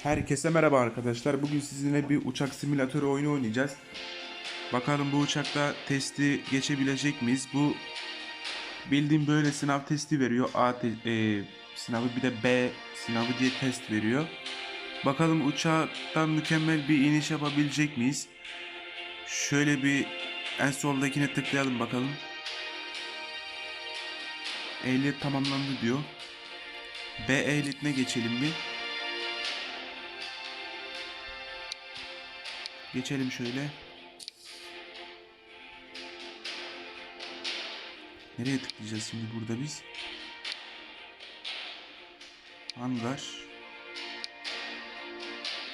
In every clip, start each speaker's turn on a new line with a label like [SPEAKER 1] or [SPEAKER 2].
[SPEAKER 1] Herkese merhaba arkadaşlar. Bugün sizinle bir uçak simülatörü oyunu oynayacağız. Bakalım bu uçakta testi geçebilecek miyiz? Bu bildiğim böyle sınav testi veriyor. Sınavı bir de B sınavı diye test veriyor. Bakalım uçaktan mükemmel bir iniş yapabilecek miyiz? Şöyle bir en soldakine tıklayalım bakalım. Ehliyet tamamlandı diyor. B ehliyetine geçelim bir. Geçelim şöyle. Nereye tıklayacağız şimdi burada biz? Hangar.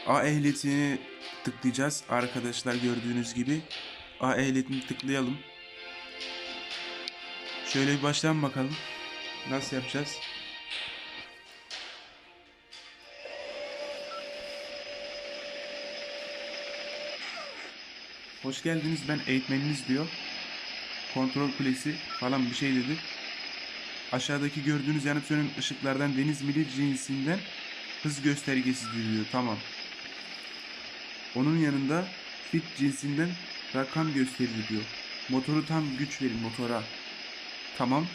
[SPEAKER 1] A ehliyetini tıklayacağız arkadaşlar, gördüğünüz gibi. A ehliyetini tıklayalım. Şöyle bir baştan bakalım. Nasıl yapacağız? Hoş geldiniz, ben eğitmeniniz diyor. Kontrol kulesi falan bir şey dedi. Aşağıdaki gördüğünüz yanıp sönen ışıklardan deniz mili cinsinden hız göstergesidir diyor. Tamam. Onun yanında fit cinsinden rakam gösterir diyor. Motoru tam güç verin motora. Tamam.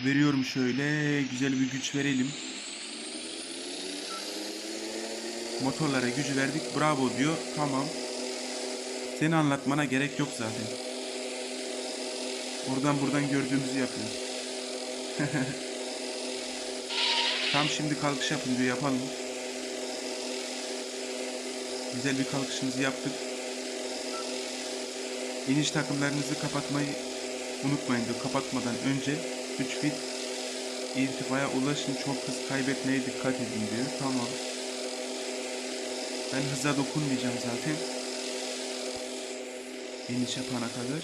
[SPEAKER 1] Veriyorum, şöyle güzel bir güç verelim. Motorlara gücü verdik. Bravo diyor. Tamam. Seni anlatmana gerek yok zaten. Buradan gördüğümüzü yapıyoruz. Tam şimdi kalkış yapın diyor. Yapalım. Güzel bir kalkışımızı yaptık. İniş takımlarınızı kapatmayı unutmayın diyor. Kapatmadan önce 3 fit irtifaya ulaşın. Çok hız kaybetmeye dikkat edin diyor. Tamam. Ben hıza dokunmayacağım zaten. İniş yapana kadar.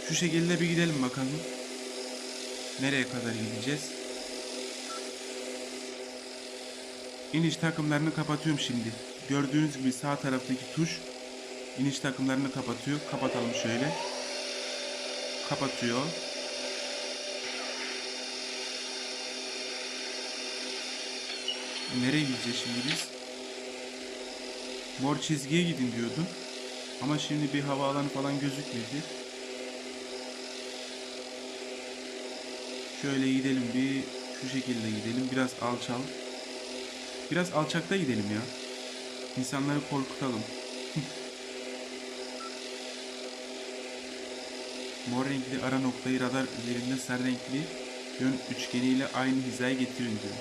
[SPEAKER 1] Şu şekilde bir gidelim bakalım. Nereye kadar gideceğiz? İniş takımlarını kapatıyorum şimdi. Gördüğünüz gibi sağ taraftaki tuş iniş takımlarını kapatıyor. Kapatalım şöyle. Kapatıyor. Nereye gideceğiz şimdi biz? Mor çizgiye gidin diyordu. Ama şimdi bir havaalanı falan gözükmedi. Şöyle gidelim bir, şu şekilde gidelim. Biraz alçal. Biraz alçakta gidelim ya. İnsanları korkutalım. Mor renkli ara noktayı radar üzerinde sarı renkli yön üçgeniyle aynı hizaya getirin diyor.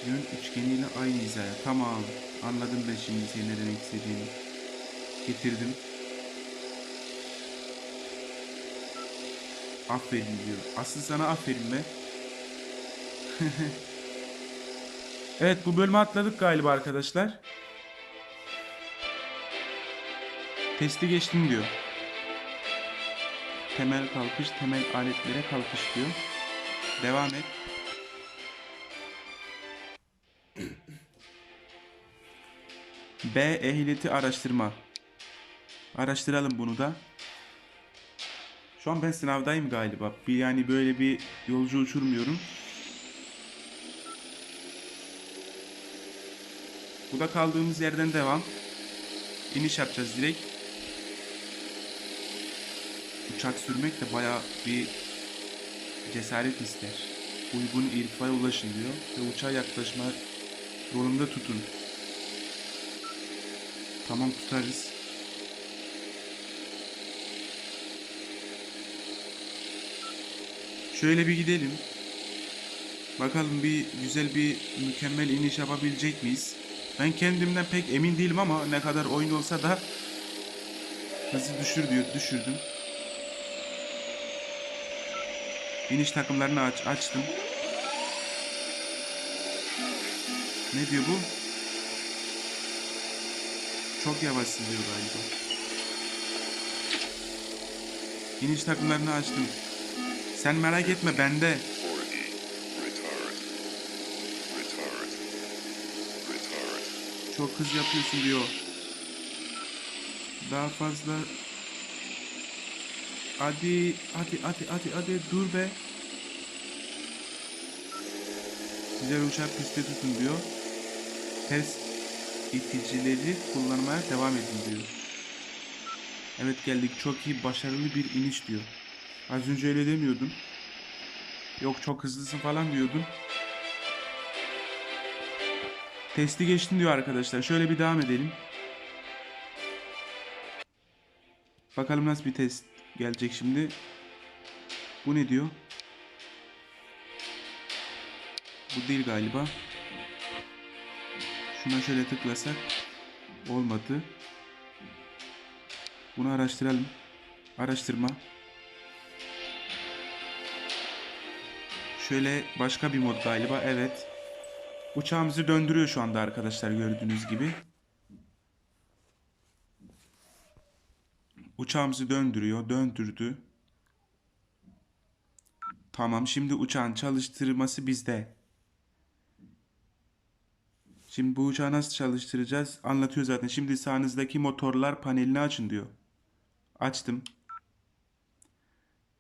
[SPEAKER 1] Yön üçgeniyle aynı hizaya. Tamam. Anladım ben şimdi senin ne demek istediğini. Getirdim. Aferin diyor. Asıl sana aferin be. Evet, bu bölümü atladık galiba arkadaşlar. Testi geçtim diyor. Temel kalkış, temel aletlere kalkış diyor. Devam et. B ehliyeti araştırma. Araştıralım bunu da. Şu an ben sınavdayım galiba. Yani böyle bir yolcu uçurmuyorum. Bu da kaldığımız yerden devam. İniş yapacağız direkt. Uçak sürmek de bayağı bir cesaret ister. Uygun irtifaya ulaşın diyor. Ve uçağa yaklaşma yolunda tutun. Tamam, tutarız. Şöyle bir gidelim. Bakalım bir güzel bir mükemmel iniş yapabilecek miyiz? Ben kendimden pek emin değilim ama ne kadar oyun olsa da hızı düşür diyor. Düşürdüm. İniş takımlarını açtım. Ne diyor bu? Çok yavaşsın diyor galiba. İniş takımlarını açtım. Sen merak etme, bende. Çok hız yapıyorsun diyor. Daha fazla Hadi hadi hadi hadi hadi dur be. Güzel uçak pistte tutun diyor. Ters iticileri kullanmaya devam edin diyor. Evet geldik, çok iyi, başarılı bir iniş diyor. Az önce öyle demiyordun. Yok çok hızlısın falan diyordun. Testi geçtin diyor arkadaşlar. Şöyle bir devam edelim. Bakalım nasıl bir test gelecek şimdi. Bu ne diyor? Bu değil galiba. Şuna şöyle tıklasak. Olmadı. Bunu araştıralım. Araştırma. Şöyle başka bir mod galiba. Evet. Uçağımızı döndürüyor şu anda arkadaşlar, gördüğünüz gibi. Uçağımızı döndürüyor. Döndürdü. Tamam, şimdi uçağın çalıştırması bizde. Şimdi bu uçağı nasıl çalıştıracağız? Anlatıyor zaten. Şimdi sağınızdaki motorlar panelini açın diyor. Açtım.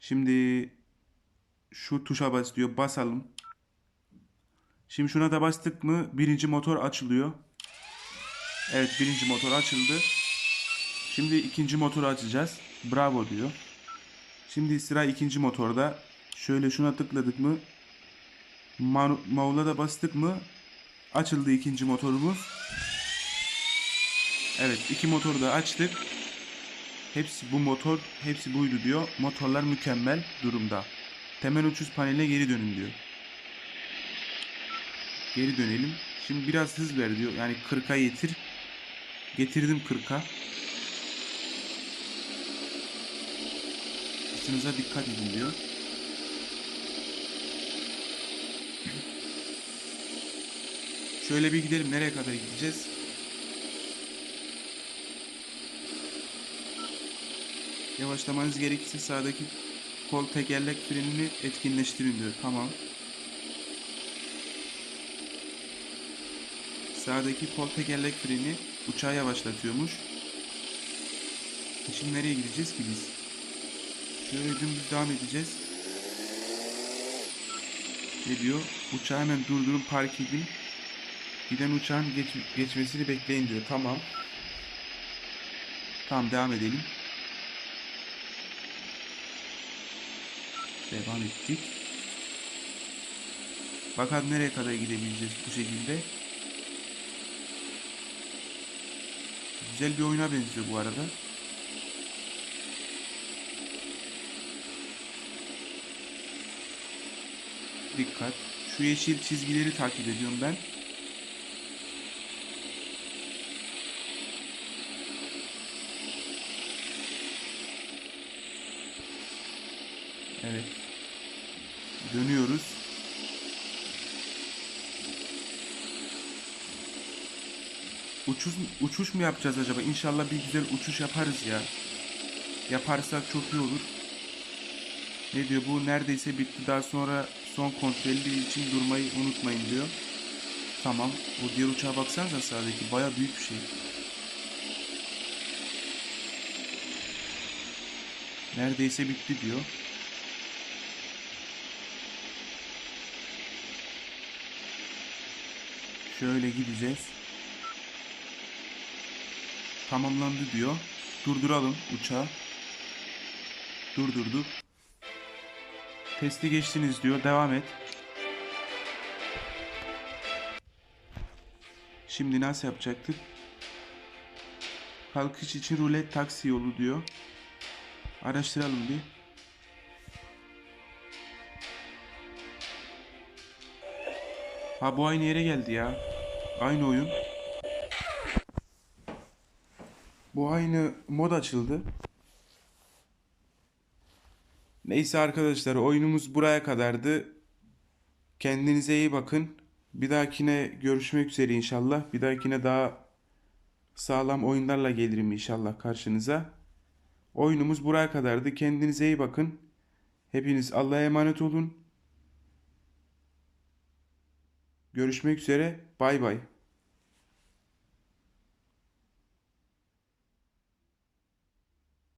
[SPEAKER 1] Şimdi şu tuşa bas diyor. Basalım. Şimdi şuna da bastık mı birinci motor açılıyor. Evet, birinci motor açıldı. Şimdi ikinci motoru açacağız. Bravo diyor. Şimdi sıra ikinci motorda. Şöyle şuna tıkladık mı, maule'a da bastık mı açıldı ikinci motorumuz. Evet, iki motoru da açtık. Hepsi bu motor, hepsi buydu diyor. Motorlar mükemmel durumda. Temel uçuş paneline geri dönün diyor. Geri dönelim. Şimdi biraz hız ver diyor. Yani 40'a getir. Getirdim 40'a. Hızınıza dikkat edin diyor. Şöyle bir gidelim. Nereye kadar gideceğiz? Yavaşlamanız gerekirse sağdaki kol tekerlek frenini etkinleştirin diyor. Tamam. Sağdaki kol tekerlek freni uçağı yavaşlatıyormuş. Şimdi nereye gideceğiz ki biz? Şöyle dümdüz devam edeceğiz. Ne diyor? Uçağı hemen durdurun, park edin. Giden uçağın geçmesini bekleyin diyor. Tamam. Tamam, devam edelim. Devam ettik. Bakalım nereye kadar gidebileceğiz bu şekilde. Güzel bir oyuna benziyor bu arada. Dikkat. Şu yeşil çizgileri takip ediyorum ben. Evet. Dönüyoruz. Uçuş mu yapacağız acaba? İnşallah bir güzel uçuş yaparız ya. Yaparsak çok iyi olur. Ne diyor? Bu neredeyse bitti. Daha sonra son kontrolü için durmayı unutmayın diyor. Tamam. O diğer uçağa baksanıza, sağdaki baya büyük bir şey. Neredeyse bitti diyor. Şöyle gideceğiz. Tamamlandı diyor. Durduralım uçağı. Durdurduk. Testi geçtiniz diyor. Devam et. Şimdi nasıl yapacaktık? Kalkış için rulet taksi yolu diyor. Araştıralım bir. Ha, bu aynı yere geldi ya. Aynı oyun. Bu aynı mod açıldı. Neyse arkadaşlar, oyunumuz buraya kadardı. Kendinize iyi bakın. Bir dahakine görüşmek üzere inşallah. Bir dahakine daha sağlam oyunlarla gelirim inşallah karşınıza. Oyunumuz buraya kadardı. Kendinize iyi bakın. Hepiniz Allah'a emanet olun. Görüşmek üzere. Bay bay.